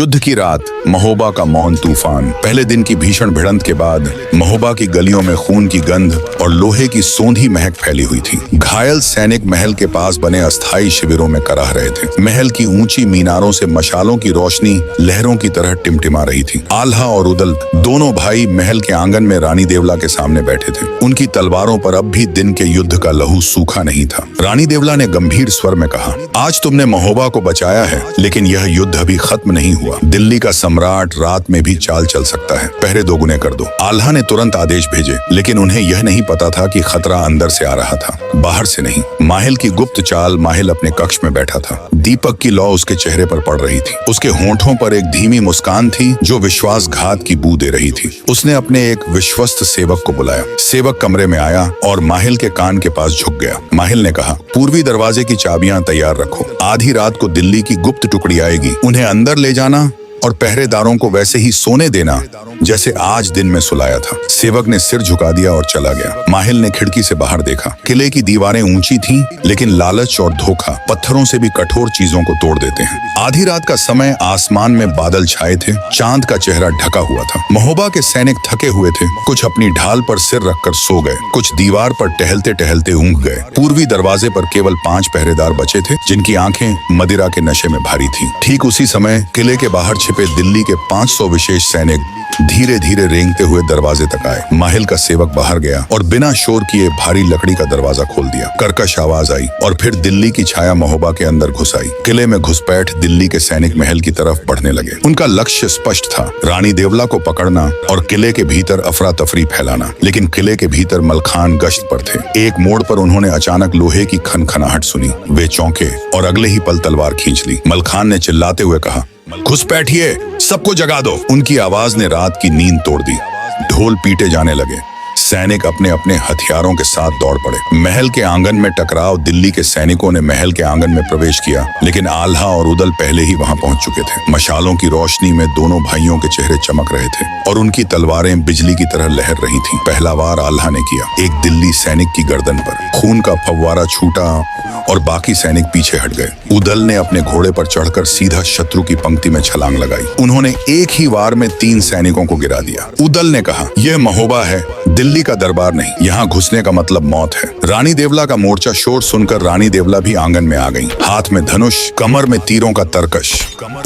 युद्ध की रात, महोबा का मौन तूफान। पहले दिन की भीषण भिड़ंत के बाद महोबा की गलियों में खून की गंध और लोहे की सोंधी महक फैली हुई थी। घायल सैनिक महल के पास बने अस्थायी शिविरों में कराह रहे थे। महल की ऊंची मीनारों से मशालों की रोशनी लहरों की तरह टिमटिमा रही थी। आल्हा और उदल दोनों भाई महल के आंगन में रानी देवला के सामने बैठे थे। उनकी तलवारों पर अब भी दिन के युद्ध का लहू सूखा नहीं था। रानी देवला ने गंभीर स्वर में कहा, आज तुमने महोबा को बचाया है, लेकिन यह युद्ध अभी खत्म नहीं हुआ। दिल्ली का सम्राट रात में भी चाल चल सकता है। पहरे दोगुने कर दो। आल्हा ने तुरंत आदेश भेजे, लेकिन उन्हें यह नहीं पता था कि खतरा अंदर से आ रहा था, बाहर से नहीं। माहिल की गुप्त चाल। माहिल अपने कक्ष में बैठा था। दीपक की लौ उसके चेहरे पर पड़ रही थी। उसके होंठों पर एक धीमी मुस्कान थी जो विश्वासघात की बू दे रही थी। उसने अपने एक विश्वस्त सेवक को बुलाया। सेवक कमरे में आया और माहिल के कान के पास झुक गया। माहिल ने कहा, पूर्वी दरवाजे की चाबियां तैयार रखो। आधी रात को दिल्ली की गुप्त टुकड़ी आएगी। उन्हें अंदर ले जाना और पहरेदारों को वैसे ही सोने देना जैसे आज दिन में सुलाया था। सेवक ने सिर झुका दिया और चला गया। माहिल ने खिड़की से बाहर देखा। किले की दीवारें ऊंची थीं, लेकिन लालच और धोखा पत्थरों से भी कठोर चीजों को तोड़ देते हैं। आधी रात का समय, आसमान में बादल छाए थे। चांद का चेहरा ढका हुआ था। महोबा के सैनिक थके हुए थे। कुछ अपनी ढाल पर सिर रखकर सो गए, कुछ दीवार पर टहलते टहलते ऊँघ गए। पूर्वी दरवाजे पर केवल 5 पहरेदार बचे थे, जिनकी आंखें मदिरा के नशे में भारी थी। ठीक उसी समय किले के बाहर छिपे दिल्ली के 500 विशेष सैनिक धीरे धीरे रेंगते हुए दरवाजे तक आए। माहिल का सेवक बाहर गया और बिना शोर किए भारी लकड़ी का दरवाजा खोल दिया। कर्कश आवाज आई और फिर दिल्ली की छाया महोबा के अंदर घुस आई। किले में घुसपैठ दिल्ली के सैनिक महल की तरफ बढ़ने लगे। उनका लक्ष्य स्पष्ट था, रानी देवला को पकड़ना और किले के भीतर अफरा तफरी फैलाना। लेकिन किले के भीतर मलखान गश्त पर थे। एक मोड़ पर उन्होंने अचानक लोहे की खनखनाहट सुनी। वे चौंके और अगले ही पल तलवार खींच ली। मलखान ने चिल्लाते हुए कहा, घुसपैठिए, सबको जगा दो। उनकी आवाज ने रात की नींद तोड़ दी। ढोल पीटे जाने लगे। सैनिक अपने अपने हथियारों के साथ दौड़ पड़े। महल के आंगन में टकराव। दिल्ली के सैनिकों ने महल के आंगन में प्रवेश किया, लेकिन आल्हा और उदल पहले ही वहां पहुंच चुके थे। मशालों की रोशनी में दोनों भाइयों के चेहरे चमक रहे थे और उनकी तलवारें बिजली की तरह लहर रही थीं। पहला वार आल्हा ने किया। एक दिल्ली सैनिक की गर्दन पर खून का फव्वारा छूटा और बाकी सैनिक पीछे हट गए। उदल ने अपने घोड़े पर चढ़कर सीधा शत्रु की पंक्ति में छलांग लगाई। उन्होंने एक ही वार में 3 सैनिकों को गिरा दिया। उदल ने कहा, यह महोबा है, दिल्ली का दरबार नहीं। यहाँ घुसने का मतलब मौत है। रानी देवला का मोर्चा शोर सुनकर रानी देवला भी आंगन में आ गईं। हाथ में धनुष, कमर में तीरों का तरकश।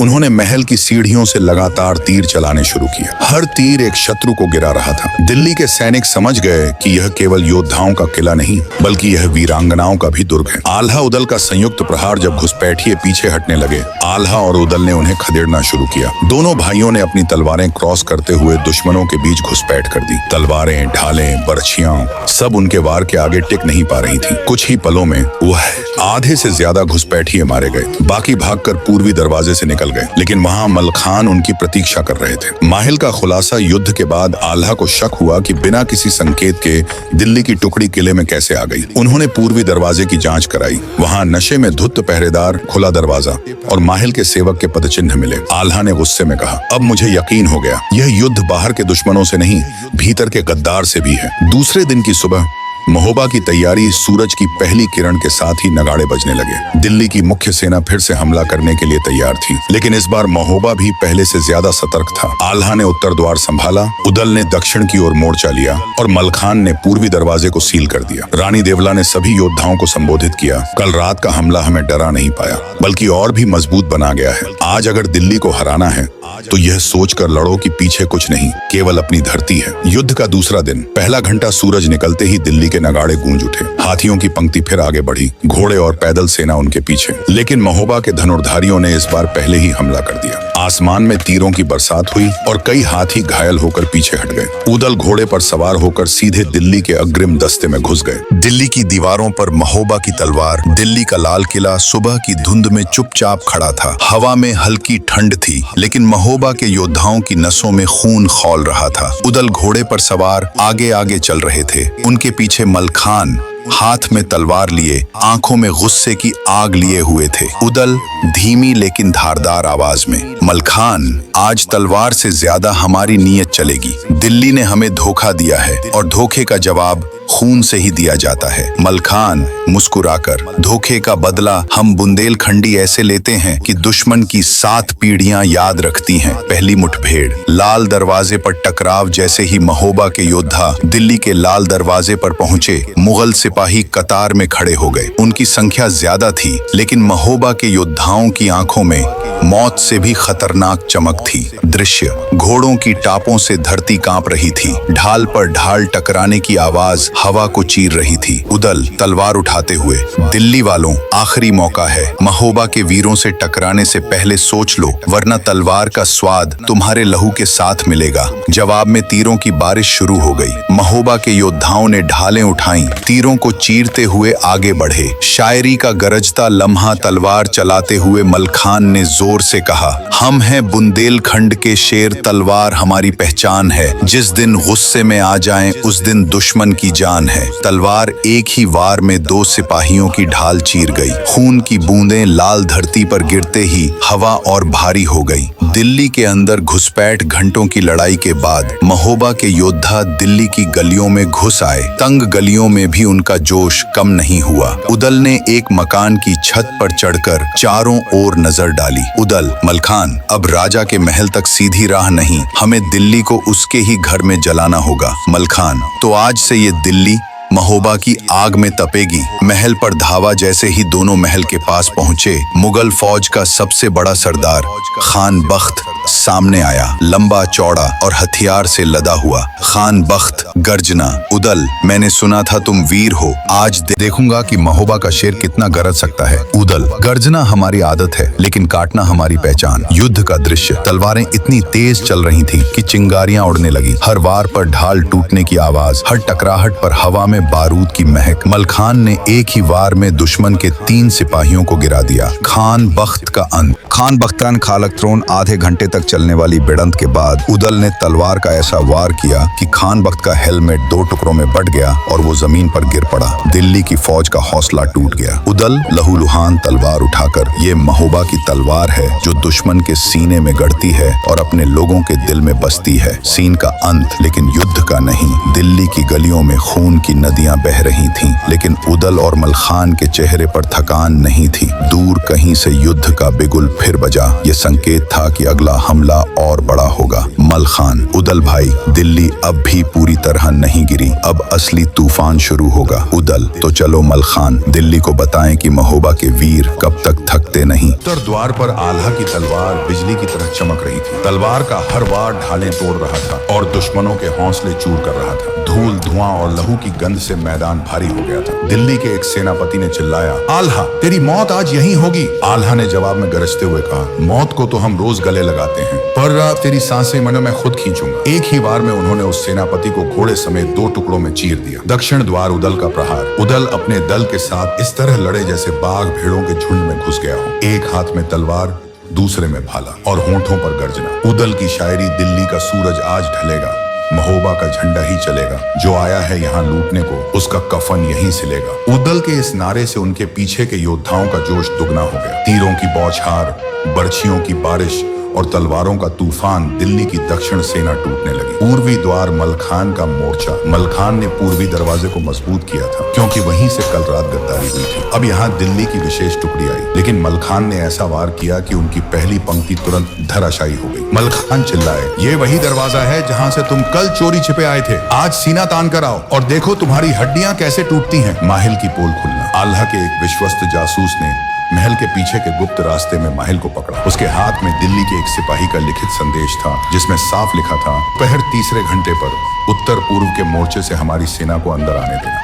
उन्होंने महल की सीढ़ियों से लगातार तीर चलाने शुरू किए। हर तीर एक शत्रु को गिरा रहा था। दिल्ली के सैनिक समझ गए कि यह केवल योद्धाओं का किला नहीं, बल्कि यह वीरांगनाओं का भी दुर्ग है। आल्हा उदल का संयुक्त प्रहार जब घुसपैठिए पीछे हटने लगे, आल्हा और उदल ने उन्हें खदेड़ना शुरू किया। दोनों भाइयों ने अपनी तलवारें क्रॉस करते हुए दुश्मनों के बीच घुसपैठ कर दी। तलवारें, ढालें, बर्छियां सब उनके वार के आगे टिक नहीं पा रही थी। कुछ ही पलों में वह आधे से ज्यादा घुसपैठिए मारे गए। बाकी भागकर पूर्वी दरवाजे से निकल गए, लेकिन वहां मलखान उनकी प्रतीक्षा कर रहे थे। माहिल का खुलासा, युद्ध के बाद आल्हा को शक हुआ कि बिना किसी संकेत के दिल्ली की टुकड़ी किले में कैसे आ गई। उन्होंने पूर्वी दरवाजे की जांच कराई। वहां नशे में धुत पहरेदार, खुला दरवाजा और माहिल के सेवक के पदचिन्ह मिले। आल्हा ने गुस्से में कहा, अब मुझे यकीन हो गया, यह युद्ध बाहर के दुश्मनों से नहीं, भीतर के गद्दार से भी है। दूसरे दिन की सुबह महोबा की तैयारी। सूरज की पहली किरण के साथ ही नगाड़े बजने लगे। दिल्ली की मुख्य सेना फिर से हमला करने के लिए तैयार थी, लेकिन इस बार महोबा भी पहले से ज्यादा सतर्क था। आल्हा ने उत्तर द्वार संभाला, उदल ने दक्षिण की ओर मोर्चा लिया और मलखान ने पूर्वी दरवाजे को सील कर दिया। रानी देवला ने सभी योद्धाओं को संबोधित किया, कल रात का हमला हमें डरा नहीं पाया, बल्कि और भी मजबूत बना गया है। आज अगर दिल्ली को हराना है तो यह सोचकर लड़ो कि पीछे कुछ नहीं, केवल अपनी धरती है। युद्ध का दूसरा दिन, पहला घंटा सूरज निकलते ही दिल्ली के नगाड़े गूंज उठे। हाथियों की पंक्ति फिर आगे बढ़ी, घोड़े और पैदल सेना उनके पीछे। लेकिन महोबा के धनुर्धारियों ने इस बार पहले ही हमला कर दिया। आसमान में तीरों की बरसात हुई और कई हाथी घायल होकर पीछे हट गए। उदल घोड़े पर सवार होकर सीधे दिल्ली के अग्रिम दस्ते में घुस गए। दिल्ली की दीवारों पर महोबा की तलवार। दिल्ली का लाल किला सुबह की धुंध में चुपचाप खड़ा था। हवा में हल्की ठंड थी, लेकिन महोबा के योद्धाओं की नसों में खून खौल रहा था। उदल घोड़े पर सवार आगे आगे चल रहे थे। उनके पीछे मलखान हाथ में तलवार लिए, आंखों में गुस्से की आग लिए हुए थे। उदल धीमी लेकिन धारदार आवाज में, मलखान, आज तलवार से ज्यादा हमारी नीयत चलेगी। दिल्ली ने हमें धोखा दिया है और धोखे का जवाब खून से ही दिया जाता है। मलखान मुस्कुराकर, धोखे का बदला हम बुंदेलखंडी ऐसे लेते हैं कि दुश्मन की 7 पीढ़ियां याद रखती हैं। पहली मुठभेड़, लाल दरवाजे पर टकराव जैसे ही महोबा के योद्धा दिल्ली के लाल दरवाजे पर पहुंचे, मुगल सिपाही कतार में खड़े हो गए। उनकी संख्या ज्यादा थी, लेकिन महोबा के योद्धाओं की आंखों में मौत से भी खतरनाक चमक थी। दृश्य, घोड़ों की टापों से धरती कांप रही थी, ढाल पर ढाल टकराने की आवाज हवा को चीर रही थी। उदल तलवार उठाते हुए, दिल्ली वालों, आखिरी मौका है, महोबा के वीरों से टकराने से पहले सोच लो, वरना तलवार का स्वाद तुम्हारे लहू के साथ मिलेगा। जवाब में तीरों की बारिश शुरू हो गई। महोबा के योद्धाओं ने ढालें उठाई, तीरों को चीरते हुए आगे बढ़े। शायरी का गरजता लम्हा तलवार चलाते हुए मलखान ने जोर से कहा, हम हैं बुंदेलखंड के शेर, तलवार हमारी पहचान है। जिस दिन गुस्से में आ जाएं, उस दिन दुश्मन की जान है। तलवार एक ही वार में 2 सिपाहियों की ढाल चीर गई। खून की बूंदें लाल धरती पर गिरते ही हवा और भारी हो गई। दिल्ली के अंदर घुसपैठ घंटों की लड़ाई के बाद महोबा के योद्धा दिल्ली की गलियों में घुस आए। तंग गलियों में भी उनका जोश कम नहीं हुआ। उदल ने एक मकान की छत पर चढ़कर चारों ओर नजर डाली। उदल, मलखान, अब राजा के महल तक सीधी राह नहीं, हमें दिल्ली को उसके ही घर में जलाना होगा। मलखान, तो आज से ये दिल्ली महोबा की आग में तपेगी। महल पर धावा जैसे ही दोनों महल के पास पहुंचे, मुगल फौज का सबसे बड़ा सरदार खान बख्त सामने आया, लंबा चौड़ा और हथियार से लदा हुआ। खान बख्त गर्जना, उदल, मैंने सुना था तुम वीर हो, आज देखूंगा कि महोबा का शेर कितना गरज सकता है। उदल, गर्जना हमारी आदत है, लेकिन काटना हमारी पहचान। युद्ध का दृश्य, तलवारें इतनी तेज चल रही थी कि चिंगारियां उड़ने लगी। हर वार पर ढाल टूटने की आवाज, हर टकराहट पर हवा में बारूद की महक। मलखान ने एक ही वार में दुश्मन के 3 सिपाहियों को गिरा दिया। खान बख्त का अंत। खान बख्तान खालक थ्रोन आधे घंटे तक चलने वाली भिड़ंत के बाद उदल ने तलवार का ऐसा वार किया कि खान बख्त का हेलमेट 2 टुकड़ों में बट गया और वो जमीन पर गिर पड़ा। दिल्ली की फौज का हौसला टूट गया। उदल लहूलुहान तलवार उठाकर, ये महोबा की तलवार है जो दुश्मन के सीने में गड़ती है और अपने लोगों के दिल में बसती है। सीन का अंत, लेकिन युद्ध का नहीं। दिल्ली की गलियों में खून की नदियां बह रही थीं, लेकिन उदल और मलखान के चेहरे पर थकान नहीं थी। दूर कहीं से युद्ध का बिगुल फिर बजा। ये संकेत था कि अगला हमला और बड़ा होगा। मलखान, उदल भाई, दिल्ली अब भी पूरी तरह नहीं गिरी, अब असली तूफान शुरू होगा। उदल, तो चलो मलखान, दिल्ली को बताएं कि महोबा के वीर कब तक थकते नहीं। उत्तर द्वार पर आल्हा की तलवार बिजली की तरह चमक रही थी। तलवार का हर वार ढालें तोड़ रहा था और दुश्मनों के हौसले चूर कर रहा था। धूल, धुआं और लहू की गंध से मैदान भारी हो गया था। दिल्ली के एक सेनापति ने चिल्लाया, आल्हा, तेरी मौत आज यहीं होगी। आल्हा ने जवाब में गरजते हुए कहा, मौत को तो हम रोज गले लगाते हैं, पर तेरी सांसें मैं खुद खींचूंगा। एक ही बार में उन्होंने उस सेनापति को घोड़े समेत 2 टुकड़ों में चीर दिया। दक्षिण द्वार उदल का प्रहार। उदल अपने दल के साथ इस तरह लड़े जैसे बाघ भेड़ों के झुंड में घुस गया हो। एक हाथ में तलवार, दूसरे में भाला और होंठों पर गर्जना। उदल की शायरी, दिल्ली का सूरज आज ढलेगा, महोबा का झंडा ही चलेगा। जो आया है यहाँ लूटने को, उसका कफन यहीं सिलेगा। उदल के इस नारे से उनके पीछे के योद्धाओं का जोश दुगना हो गया। तीरों की बौछार, बर्छियों की बारिश और तलवारों का तूफान। दिल्ली की दक्षिण सेना टूटने लगी। पूर्वी द्वार मलखान का मोर्चा। मलखान ने पूर्वी दरवाजे को मजबूत किया था, क्योंकि वहीं से कल रात गद्दारी हुई थी। अब यहाँ दिल्ली की विशेष टुकड़ी आई, लेकिन मलखान ने ऐसा वार किया कि उनकी पहली पंक्ति तुरंत धराशायी हो गई। मलखान चिल्लाए, ये वही दरवाजा है जहाँ से तुम कल चोरी छिपे आए थे। आज सीना तान कर आओ और देखो तुम्हारी हड्डियां कैसे टूटती हैं। माहिल की पोल खुलना। आल्हा के एक विश्वस्त जासूस ने महल के पीछे के गुप्त रास्ते में माहिल को पकड़ा। उसके हाथ में दिल्ली के एक सिपाही का लिखित संदेश था, जिसमें साफ लिखा था, दोपहर 3 घंटे पर उत्तर पूर्व के मोर्चे से हमारी सेना को अंदर आने देना।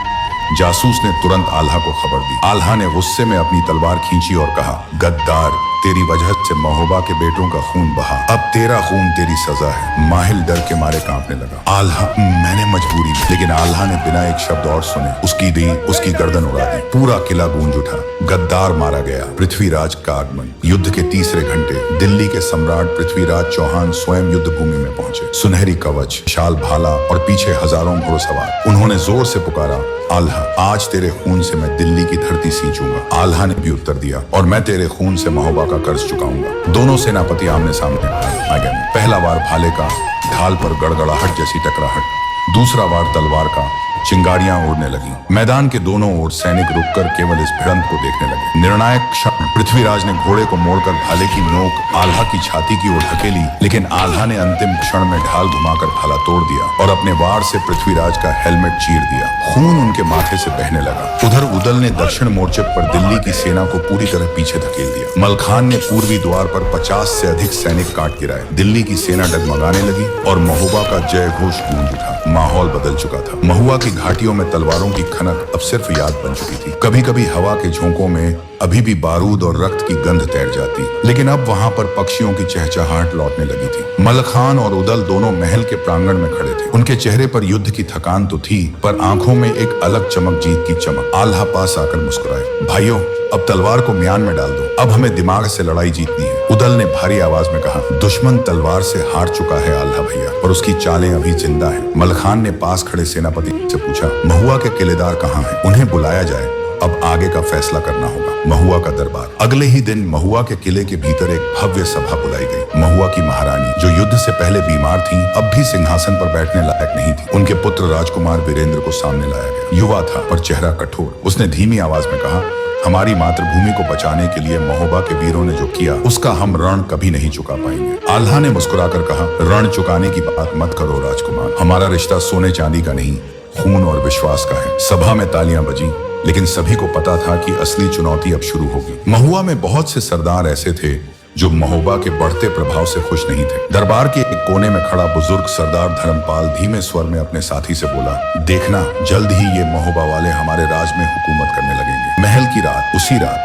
जासूस ने तुरंत आल्हा को खबर दी। आल्हा ने गुस्से में अपनी तलवार खींची और कहा, गद्दार, तेरी वजह से महोबा के बेटों का खून बहा, अब तेरा खून तेरी सजा है। माहिल डर के मारे कांपने लगा। आल्हा, मैंने मजबूरी में। लेकिन आल्हा ने बिना एक शब्द और सुने उसकी गर्दन उड़ा दी। पूरा किला गूंज उठा। गद्दार मारा गया। पृथ्वीराज का आगमन। युद्ध के 3 घंटे। दिल्ली के सम्राट पृथ्वीराज चौहान स्वयं युद्ध भूमि में पहुंचे। सुनहरी कवच, शाल भाला और पीछे हजारों घुड़सवार। उन्होंने जोर से पुकारा, आल्हा, आज तेरे खून से मैं दिल्ली की धरती सींचूंगा। आल्हा ने भी उत्तर दिया, और मैं तेरे खून से महोबा का कर्ज चुकाऊंगा। दोनों सेनापति आमने सामने आ गए। पहला वार भाले का, ढाल पर गड़गड़ाहट जैसी टकराहट। दूसरा वार तलवार का, चिंगारियां उड़ने लगी। मैदान के दोनों ओर सैनिक रुककर केवल इस भिड़ंत को देखने लगे। निर्णायक क्षण, पृथ्वीराज ने घोड़े को मोड़कर भाले की नोक आल्हा की छाती की ओर धकेली, लेकिन आल्हा ने अंतिम क्षण में ढाल घुमाकर भाला तोड़ दिया और अपने वार से पृथ्वीराज का हेलमेट चीर दिया। खून उनके माथे से बहने लगा। उधर उदल ने दक्षिण मोर्चे पर दिल्ली की सेना को पूरी तरह पीछे धकेल दिया। मलखान ने पूर्वी द्वार पर 50 से अधिक सैनिक काट गिराए। दिल्ली की सेना डगमगाने लगी और महोबा का जय घोष गूंज उठा। माहौल बदल चुका था। महुआ की घाटियों में तलवारों की खनक अब सिर्फ याद बन चुकी थी। कभी कभी हवा के झोंकों में अभी भी बारूद और रक्त की गंध तैर जाती, लेकिन अब वहां पर पक्षियों की चहचहाहट लौटने लगी थी। मलखान और उदल दोनों महल के प्रांगण में खड़े थे। उनके चेहरे पर युद्ध की थकान तो थी, पर आंखों में एक अलग चमक, जीत की चमक। आल्हा पास आकर मुस्कुराए। भाइयों, अब तलवार को म्यान में डाल दो। अब हमें दिमाग से लड़ाई जीतनी है। उदल ने भारी आवाज में कहा। दुश्मन तलवार से हार चुका है आल्हा भैया, पर उसकी चालें अभी जिंदा हैं। मलखान ने पास खड़े सेनापति से पूछा, महुआ के किलेदार कहाँ हैं? उन्हें बुलाया जाए, अब आगे का फैसला करना होगा। महुआ का दरबार। अगले ही दिन महुआ के किले के भीतर एक भव्य सभा बुलाई गई। महुआ की महारानी, जो युद्ध से पहले बीमार थीं, अब भी सिंहासन पर बैठने लायक नहीं थी। उनके पुत्र राजकुमार वीरेंद्र को सामने लाया गया। युवा था पर चेहरा कठोर। उसने धीमी आवाज में कहा, हमारी मातृभूमि को बचाने के लिए महोबा के वीरों ने जो किया, उसका हम ऋण कभी नहीं चुका पाएंगे। आल्हा ने मुस्कुराकर कहा, ऋण चुकाने की बात मत करो राजकुमार। हमारा रिश्ता सोने चांदी का नहीं, खून और विश्वास का है। सभा में तालियां बजी, लेकिन सभी को पता था कि असली चुनौती अब शुरू होगी। महुआ में बहुत से सरदार ऐसे थे जो महोबा के बढ़ते प्रभाव से खुश नहीं थे। दरबार के एक कोने में खड़ा बुजुर्ग सरदार धर्मपाल धीमे स्वर में अपने साथी से बोला, देखना, जल्द ही ये महोबा वाले हमारे राज में हुकूमत करने लगेंगे। महल की रात, उसी रात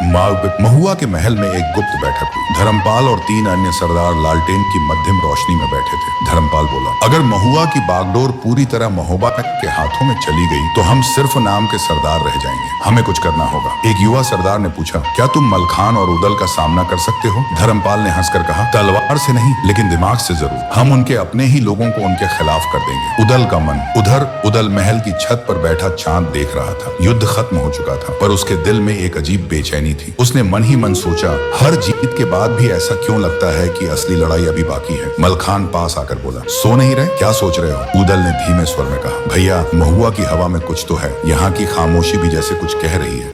महुआ के महल में एक गुप्त बैठक हुई। धर्मपाल और 3 अन्य सरदार लालटेन की मध्यम रोशनी में बैठे थे। धर्मपाल बोला, अगर महुआ की बागडोर पूरी तरह महोबा के हाथों में चली गई तो हम सिर्फ नाम के सरदार रह जाएंगे। हमें कुछ करना होगा। एक युवा सरदार ने पूछा, क्या तुम मलखान और उदल का सामना कर सकते हो? धर्मपाल ने हंसकर कहा, तलवार से नहीं, लेकिन दिमाग से जरूर। हम उनके अपने ही लोगों को उनके खिलाफ कर देंगे। उदल का मन। उधर उदल महल की छत पर बैठा चांद देख रहा था। युद्ध खत्म हो चुका था, पर उसके दिल में एक अजीब बेचैनी थी। उसने मन ही मन सोचा, हर जीत के बाद भी ऐसा क्यों लगता है कि असली लड़ाई अभी बाकी है। मलखान पास आकर बोला, सो नहीं रहे? क्या सोच रहे हो? उदल ने धीमे स्वर में कहा, भैया, महुआ की हवा में कुछ तो है। यहाँ की खामोशी भी जैसे कुछ कह रही है।